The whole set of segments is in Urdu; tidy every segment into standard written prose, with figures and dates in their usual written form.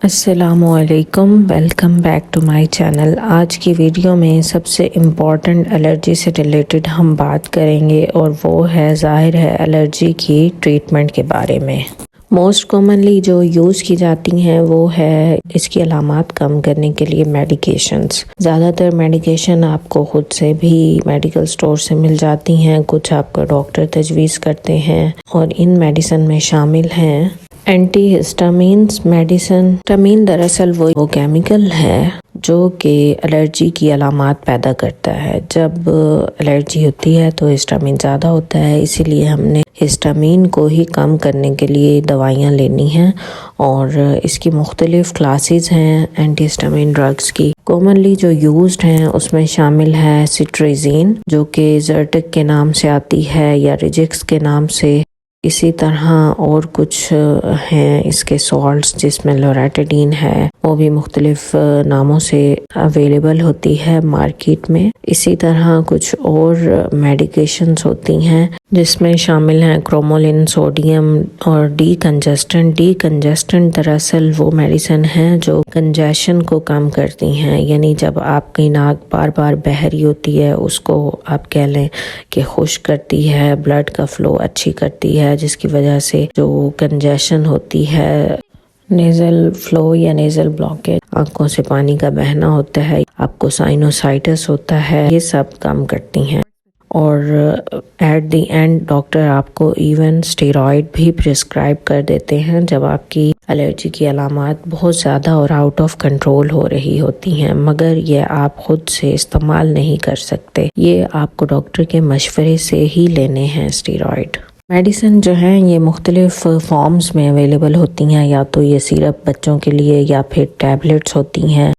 السلام علیکم، welcome back to my channel. آج کی ویڈیو میں سب سے امپورٹنٹ الرجی سے ریلیٹڈ ہم بات کریں گے، اور وہ ہے ظاہر ہے الرجی کی ٹریٹمنٹ کے بارے میں۔ موسٹ کامنلی جو یوز کی جاتی ہیں وہ ہے اس کی علامات کم کرنے کے لیے میڈیکیشنز۔ زیادہ تر میڈیکیشن آپ کو خود سے بھی میڈیکل سٹور سے مل جاتی ہیں، کچھ آپ کو ڈاکٹر تجویز کرتے ہیں، اور ان میڈیسن میں شامل ہیں اینٹی ہسٹامینز میڈیسن۔ ہسٹامین دراصل وہ کیمیکل ہے جو کہ الرجی کی علامات پیدا کرتا ہے۔ جب الرجی ہوتی ہے تو ہسٹامین زیادہ ہوتا ہے، اسی لیے ہم نے ہسٹامین کو ہی کم کرنے کے لیے دوائیاں لینی ہیں، اور اس کی مختلف کلاسز ہیں اینٹی ہسٹامین ڈرگز کی۔ کامنلی جو یوزڈ ہیں اس میں شامل ہے سٹریزین، جو کہ زرٹک کے نام سے آتی ہے یا ریجکس کے نام سے۔ اسی طرح اور کچھ ہیں اس کے سالٹس، جس میں لوراٹیڈین ہے، وہ بھی مختلف ناموں سے اویلیبل ہوتی ہے مارکیٹ میں۔ اسی طرح کچھ اور میڈیکیشنز ہوتی ہیں جس میں شامل ہیں کرومولن، سوڈیم اور ڈی کنجسٹنٹ۔ ڈی کنجسٹنٹ دراصل وہ میڈیسن ہیں جو کنجیشن کو کم کرتی ہیں، یعنی جب آپ کی ناک بار بار بہہ رہی ہوتی ہے اس کو آپ کہہ لیں کہ خشک کرتی ہے، بلڈ کا فلو اچھی کرتی ہے، جس کی وجہ سے جو کنجیشن ہوتی ہے، نیزل فلو یا نیزل بلاکیج، آنکھوں سے پانی کا بہنا ہوتا ہے، آپ کو سائنوسائٹس ہوتا ہے، یہ سب کم کرتی ہیں۔ اور ایٹ دی اینڈ ڈاکٹر آپ کو ایون اسٹیرائڈ بھی پرسکرائب کر دیتے ہیں جب آپ کی الرجی کی علامات بہت زیادہ اور آؤٹ آف کنٹرول ہو رہی ہوتی ہیں، مگر یہ آپ خود سے استعمال نہیں کر سکتے، یہ آپ کو ڈاکٹر کے مشورے سے ہی لینے ہیں اسٹیرائڈ۔ میڈیسن جو ہیں یہ مختلف فارمز میں اویلیبل ہوتی ہیں، یا تو یہ سیرپ بچوں کے لیے، یا پھر ٹیبلٹس ہوتی ہیں،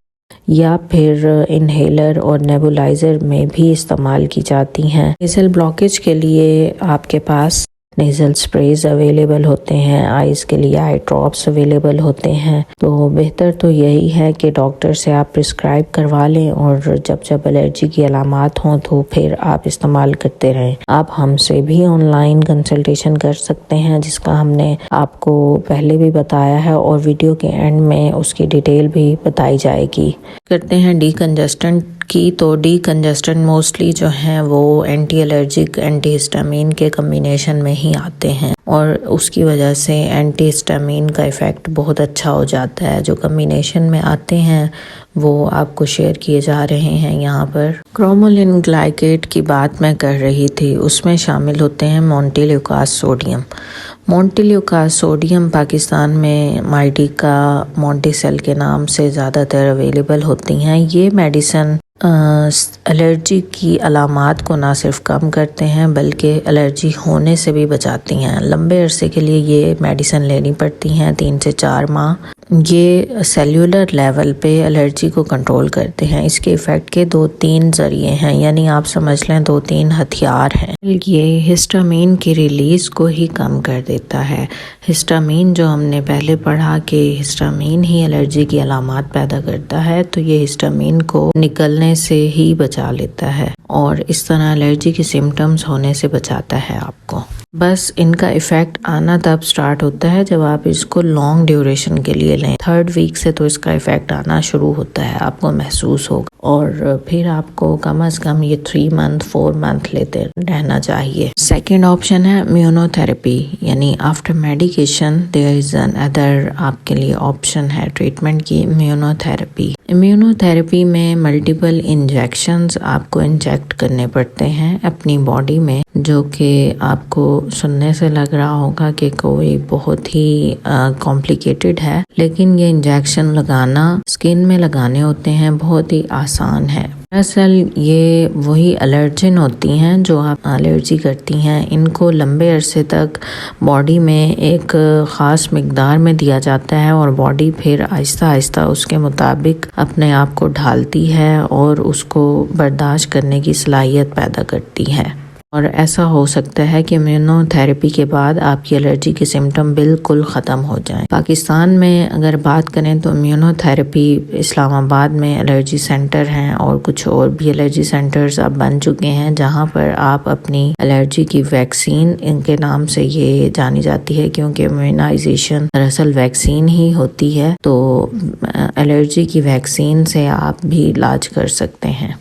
یا پھر انہیلر اور نیبولائزر میں بھی استعمال کی جاتی ہیں۔ نیزل بلاکیج کے لیے آپ کے پاس نیزل سپریز اویلیبل ہوتے ہیں، آئز کے لیے آئی ڈراپس اویلیبل ہوتے ہیں۔ تو بہتر تو یہی ہے کہ ڈاکٹر سے آپ پرسکرائب کروا لیں، اور جب الرجی کی علامات ہوں تو پھر آپ استعمال کرتے رہیں۔ آپ ہم سے بھی آن لائن کنسلٹیشن کر سکتے ہیں، جس کا ہم نے آپ کو پہلے بھی بتایا ہے، اور ویڈیو کے اینڈ میں اس کی ڈیٹیل بھی بتائی جائے گی۔ کرتے ہیں ڈی کنجسٹنٹ کی، تو ڈی کنجسٹنٹ موسٹلی جو ہیں وہ اینٹی الرجک اینٹی ہسٹامین کے کمبینیشن میں ہی آتے ہیں، اور اس کی وجہ سے اینٹی ہسٹامین کا ایفیکٹ بہت اچھا ہو جاتا ہے۔ جو کمبینیشن میں آتے ہیں وہ آپ کو شیئر کیے جا رہے ہیں یہاں پر۔ کرومولن گلائکیٹ کی بات میں کر رہی تھی، اس میں شامل ہوتے ہیں مونٹیلیوکاس سوڈیم۔ مونٹیلیوکاس سوڈیم پاکستان میں مائڈیکا مونٹیسیل کے نام سے زیادہ تر اویلیبل ہوتی ہیں۔ یہ میڈیسن الرجی کی علامات کو نہ صرف کم کرتے ہیں بلکہ الرجی ہونے سے بھی بچاتی ہیں۔ لمبے عرصے کے لیے یہ میڈیسن لینی پڑتی ہیں، 3 سے 4 ماہ۔ یہ سیلولر لیول پہ الرجی کو کنٹرول کرتے ہیں۔ اس کے ایفیکٹ کے 2-3 ذریعے ہیں، یعنی آپ سمجھ لیں 2-3 ہتھیار ہیں۔ یہ ہسٹامین کی ریلیز کو ہی کم کر دیتا ہے۔ ہسٹامین جو ہم نے پہلے پڑھا کہ ہسٹامین ہی الرجی کی علامات پیدا کرتا ہے، تو یہ ہسٹامین کو نکلنے سے ہی بچا لیتا ہے، اور اس طرح الرجی کے سمٹمز ہونے سے بچاتا ہے آپ کو۔ بس ان کا ایفیکٹ آنا تب سٹارٹ ہوتا ہے جب آپ اس کو لانگ ڈیوریشن کے لیے لیں۔ 3rd ویک سے تو اس کا ایفیکٹ آنا شروع ہوتا ہے، آپ کو محسوس ہوگا، اور پھر آپ کو کم از کم یہ 3 منتھ 4 منتھ لیتے رہنا چاہیے۔ سیکنڈ آپشن ہے امیونو تھراپی، یعنی after medication there is an other آپ کے لیے آپشن ہے ٹریٹمنٹ کی، امیونو تھراپی۔ امیونو تھراپی میں ملٹیپل انجیکشنز آپ کو انجیکٹ کرنے پڑتے ہیں اپنی باڈی میں، جو کہ آپ کو سننے سے لگ رہا ہوگا کہ کوئی بہت ہی کمپلیکیٹڈ ہے، لیکن یہ انجیکشن لگانا اسکن میں لگانے ہوتے ہیں، بہت ہی آسان ہے۔ دراصل یہ وہی الرجن ہوتی ہیں جو آپ الرجی کرتی ہیں، ان کو لمبے عرصے تک باڈی میں ایک خاص مقدار میں دیا جاتا ہے، اور باڈی پھر آہستہ آہستہ اس کے مطابق اپنے آپ کو ڈھالتی ہے اور اس کو برداشت کرنے کی صلاحیت پیدا کرتی ہے۔ اور ایسا ہو سکتا ہے کہ امیونو تھراپی کے بعد آپ کی الرجی کے سمٹم بالکل ختم ہو جائیں۔ پاکستان میں اگر بات کریں تو امیونو تھراپی اسلام آباد میں الرجی سینٹر ہیں اور کچھ اور بھی الرجی سینٹرز اب بن چکے ہیں جہاں پر آپ اپنی الرجی کی ویکسین ان کے نام سے یہ جانی جاتی ہے، کیونکہ امیونائزیشن دراصل ویکسین ہی ہوتی ہے، تو الرجی کی ویکسین سے آپ بھی علاج کر سکتے ہیں۔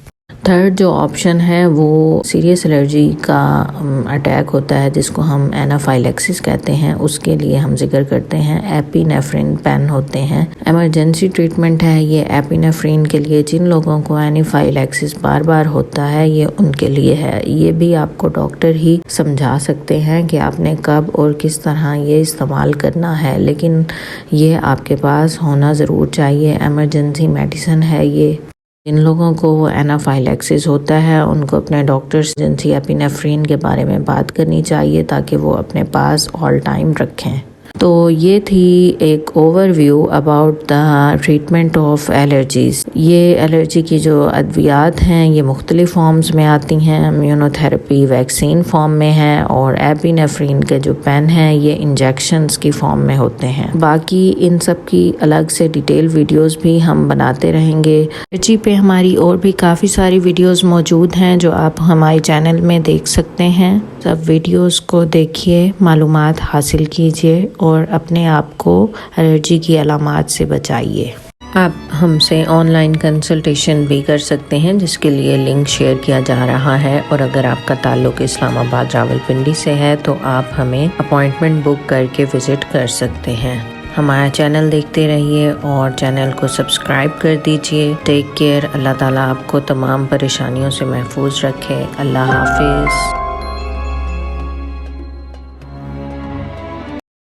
تھرڈ جو آپشن ہے وہ سیریس الرجی کا اٹیک ہوتا ہے جس کو ہم اینافائلیکسس کہتے ہیں، اس کے لیے ہم ذکر کرتے ہیں ایپی نیفرین پین ہوتے ہیں۔ ایمرجنسی ٹریٹمنٹ ہے یہ ایپی نیفرین کے لیے۔ جن لوگوں کو اینافائلیکسس بار بار ہوتا ہے یہ ان کے لیے ہے، یہ بھی آپ کو ڈاکٹر ہی سمجھا سکتے ہیں کہ آپ نے کب اور کس طرح یہ استعمال کرنا ہے، لیکن یہ آپ کے پاس ہونا ضرور چاہیے، ایمرجنسی میڈیسن ہے یہ۔ جن لوگوں کو اینافائلیکسس ہوتا ہے ان کو اپنے ڈاکٹر سے ایمرجنسی ایپی نیفرین کے بارے میں بات کرنی چاہیے تاکہ وہ اپنے پاس آل ٹائم رکھیں۔ تو یہ تھی ایک overview about the treatment of allergies. یہ الرجی کی جو ادویات ہیں یہ مختلف فارمز میں آتی ہیں، امیونو تھراپی ویکسین فارم میں ہے، اور ایپی نیفرین کے جو پین ہیں یہ انجیکشنز کی فارم میں ہوتے ہیں۔ باقی ان سب کی الگ سے ڈیٹیل ویڈیوز بھی ہم بناتے رہیں گے۔ الرجی پہ ہماری اور بھی کافی ساری ویڈیوز موجود ہیں جو آپ ہمارے چینل میں دیکھ سکتے ہیں۔ سب ویڈیوز کو دیکھیے، معلومات حاصل کیجیے اور اپنے آپ کو الرجی کی علامات سے بچائیے۔ آپ ہم سے آن لائن کنسلٹیشن بھی کر سکتے ہیں جس کے لیے لنک شیئر کیا جا رہا ہے، اور اگر آپ کا تعلق اسلام آباد راولپنڈی سے ہے تو آپ ہمیں اپائنٹمنٹ بک کر کے وزٹ کر سکتے ہیں۔ ہمارا چینل دیکھتے رہیے اور چینل کو سبسکرائب کر دیجیے۔ ٹیک کیئر، اللہ تعالیٰ آپ کو تمام پریشانیوں سے محفوظ رکھے۔ اللہ حافظ۔